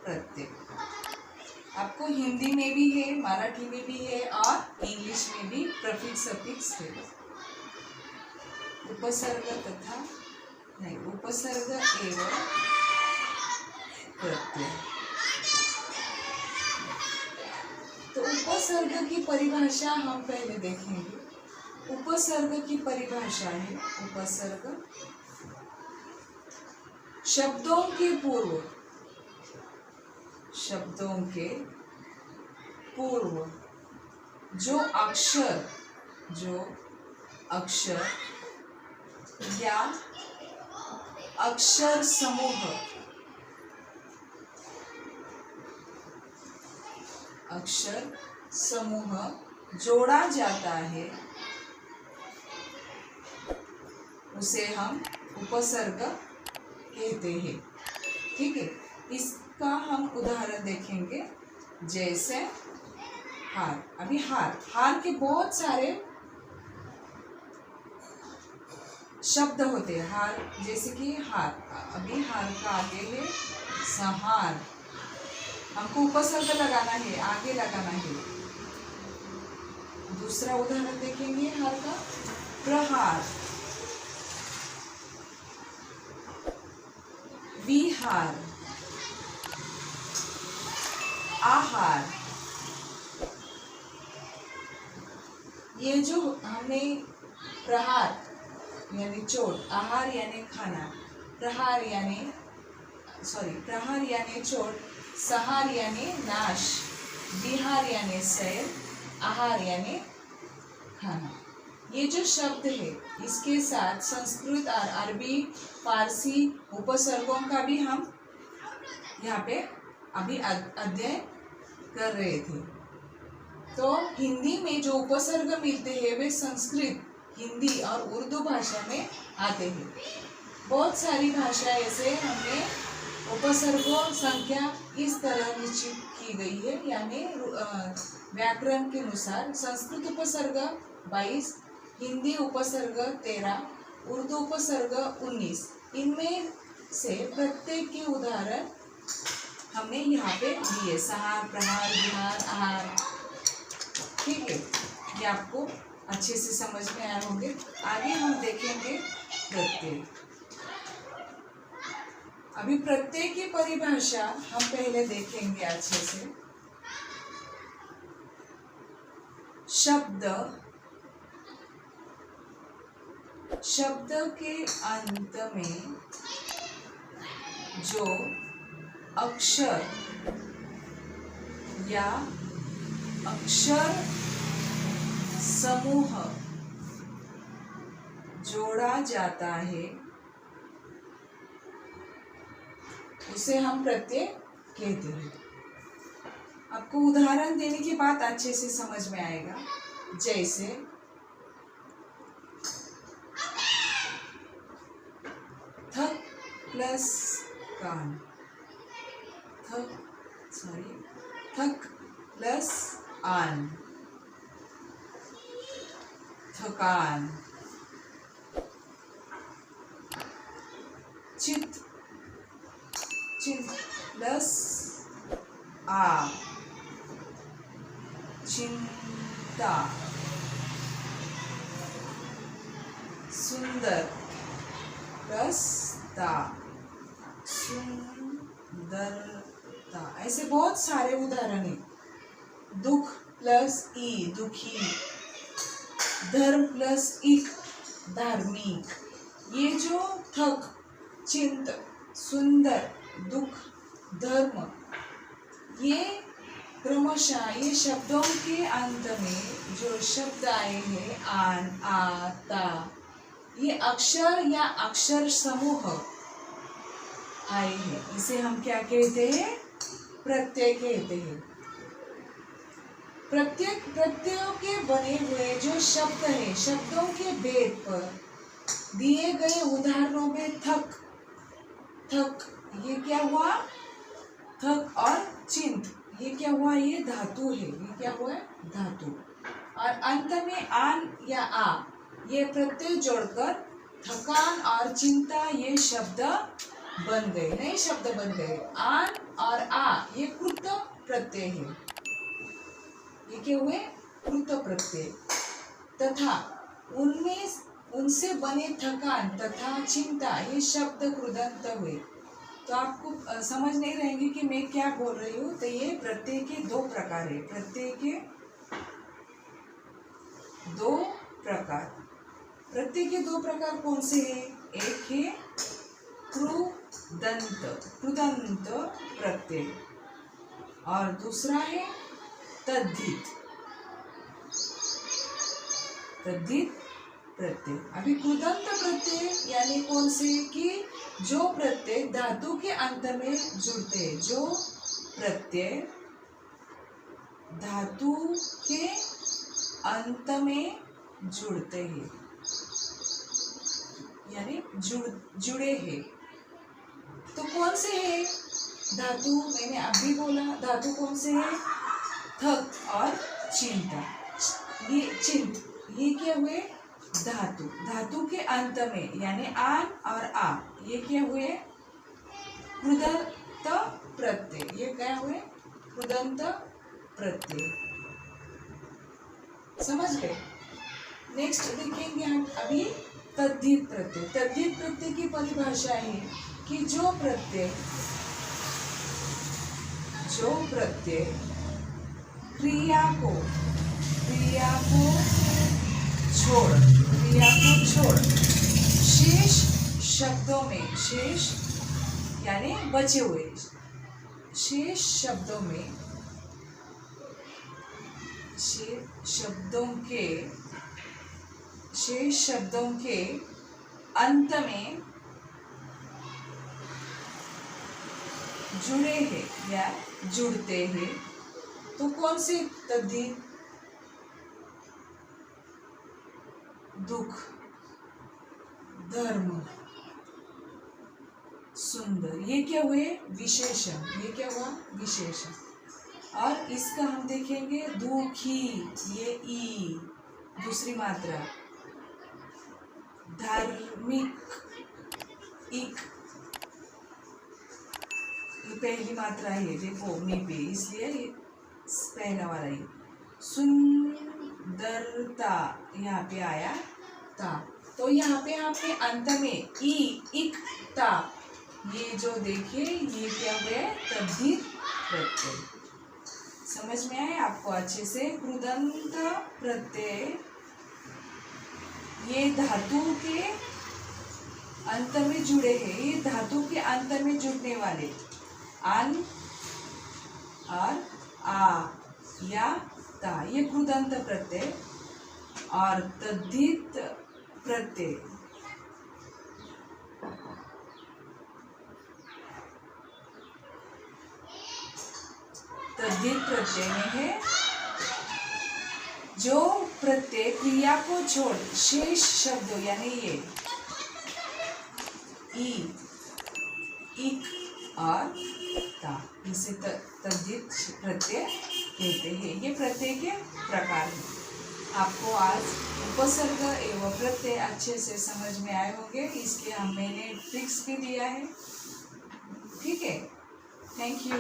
प्रत्यय। आपको हिंदी में भी है, मराठी में भी है और इंग्लिश में भी प्रीफिक्स सफिक्स है। उपसर्ग तथा नहीं, उपसर्ग एवं प्रत्यय। तो उपसर्ग की परिभाषा हम पहले देखेंगे। उपसर्ग की परिभाषा है, उपसर्ग शब्दों के पूर्व, शब्दों के पूर्व जो अक्षर या अक्षर समूह जोड़ा जाता है उसे हम उपसर्ग कहते हैं। ठीक है, इसका हम उदाहरण देखेंगे। जैसे हार, अभी हार के बहुत सारे शब्द होते हैं। हार जैसे कि हार, अभी हार का आगे है संहार, हमको उपसर्ग लगाना है, आगे लगाना है। दूसरा उदाहरण देखेंगे हार का, प्रहार, विहार, आहार। ये जो हमने प्रहार यानी चोट, आहार यानी खाना, प्रहार यानी चोट, संहार यानी नाश, विहार यानी सैर, आहार यानी खाना। ये जो शब्द है इसके साथ संस्कृत और अरबी फारसी उपसर्गों का भी हम यहाँ पे अभी अध्ययन कर रहे थे। तो हिंदी में जो उपसर्ग मिलते हैं वे संस्कृत, हिंदी और उर्दू भाषा में आते हैं। बहुत सारी भाषा ऐसे हमने उपसर्गों संख्या इस तरह निश्चित की गई है, यानी व्याकरण के अनुसार संस्कृत उपसर्ग 22, हिंदी उपसर्ग 13, उर्दू उपसर्ग 19। इनमें से प्रत्येक के उदाहरण हमने यहाँ पे दिए, संहार, प्रहार, विहार, आहार। ठीक है, ये आपको अच्छे से समझ में आए होंगे। आगे हम देखेंगे प्रत्यय। अभी प्रत्यय की परिभाषा हम पहले देखेंगे अच्छे से। शब्द के अंत में जो अक्षर या अक्षर समूह जोड़ा जाता है उसे हम प्रत्यय कहते हैं। आपको उदाहरण देने के बाद अच्छे से समझ में आएगा। जैसे थक प्लस कान, थक प्लस आन, थकान। चित प्लस आ, चिंता। सुंदर प्लस ता, सुंदरता। ऐसे बहुत सारे उदाहरण हैं। दुख प्लस ई, दुखी। धर्म प्लस इक, धार्मिक। ये जो थक, चिंत, सुंदर, दुख, धर्म, ये क्रमशः ये शब्दों के अंत में जो शब्द आए हैं आन, आ, ता, ये अक्षर या अक्षर समूह आए हैं, इसे हम क्या कहते हैं? प्रत्यय कहते हैं। प्रत्ययों के बने हुए जो शब्द है, शब्दों के भेद पर दिए गए उदाहरणों में थक, ये क्या हुआ? थक। और चिंत, ये क्या हुआ? ये धातु है, ये क्या हुआ? धातु। और अंत में आन या आ, ये प्रत्यय जोड़कर थकान और चिंता ये शब्द बन गए, नए शब्द बन गए। आन और आ ये कृत प्रत्यय है। ये क्या हुए? कृत प्रत्यय। तथा उनमें उनसे बने थकान तथा चिंता ये शब्द कृदंत हुए। तो आपको समझ नहीं रहेंगे कि मैं क्या बोल रही हूँ। तो ये प्रत्यय के दो प्रकार है। प्रत्यय के दो प्रकार। प्रत्यय के दो प्रकार कौन से हैं? एक है कृदंत प्रत्यय और दूसरा है तद्धित प्रत्यय। अभी कृदंत प्रत्यय यानी कौन से? कि जो प्रत्यय धातु के अंत में जुड़ते हैं। जो प्रत्यय धातु के अंत में जुड़ते हैं यानी जुड़े हैं। तो कौन से है धातु? मैंने अभी बोला धातु कौन से है? थक और चिंता। ये क्या हुए? धातु के अंत में यानी आन और आ ये क्या हुए? कृदंत प्रत्यय। ये क्या हुए? कृदंत प्रत्यय। समझ गए? नेक्स्ट देखेंगे हम अभी तद्धित प्रत्यय। तद्धित प्रत्यय की परिभाषा है कि जो प्रत्यय क्रिया को छोड़ शेष शब्दों में, शेष यानी बचे हुए शेष शब्दों के अंत में जुड़े हैं या जुड़ते हैं। तो कौन से तद्धित? दुख, धर्म, सुंदर ये क्या हुए? विशेषण। ये क्या हुआ? विशेषण। और इसका हम देखेंगे दुखी ये ई दूसरी मात्रा। धार्मिक इक ये पहली मात्रा है। देखो में पे इसलिए ये पहला वाला है। सुंदरता यहाँ पे आया ता। तो यहाँ पे आपने अंत में ई इक ता ये जो देखिए ये क्या हुआ? तद्धित प्रत्यय। समझ में आए आपको अच्छे से? कृदंत प्रत्यय ये धातु के अंत में जुड़े हैं। ये धातु के अंत में जुड़ने वाले अन और आ या ता ये कृदंत प्रत्यय और तद्धित प्रत्यय में है जो प्रत्यय क्रिया को छोड़ शेष शब्दों यानी ये ई इक और ता इसे तद्धित प्रत्यय कहते हैं। ये प्रत्यय के प्रकार हैं। आपको आज उपसर्ग एवं प्रत्यय अच्छे से समझ में आए होंगे। इसके मैंने ट्रिक्स भी दिया है। ठीक है, थैंक यू।